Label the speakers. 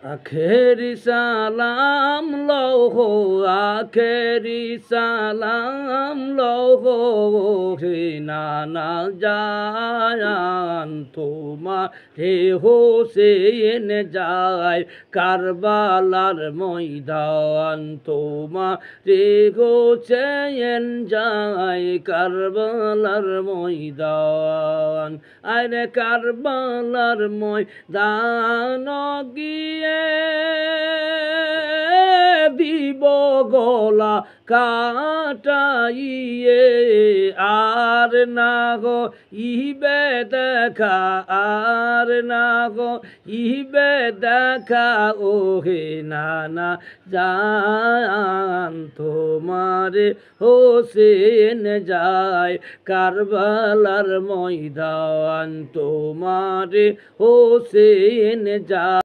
Speaker 1: আখেরি সালাম লৌহো আখেরি সালাম লৌহো হে নানা জান তোমার হে হোসেন যায় কারবালার ময়দান তোমার রে হোসেন যায় কারবালার ময়দান আরে কারবালার ময়দান গিয়ে দিব গলা কাটাইয়ে আর না গো ইবে দেখা আর না গো ইবে দেখা ও হে নানা জান তোমারে হোসেন যায় কারবালার ময়দান তোমারে হোসেন যায়।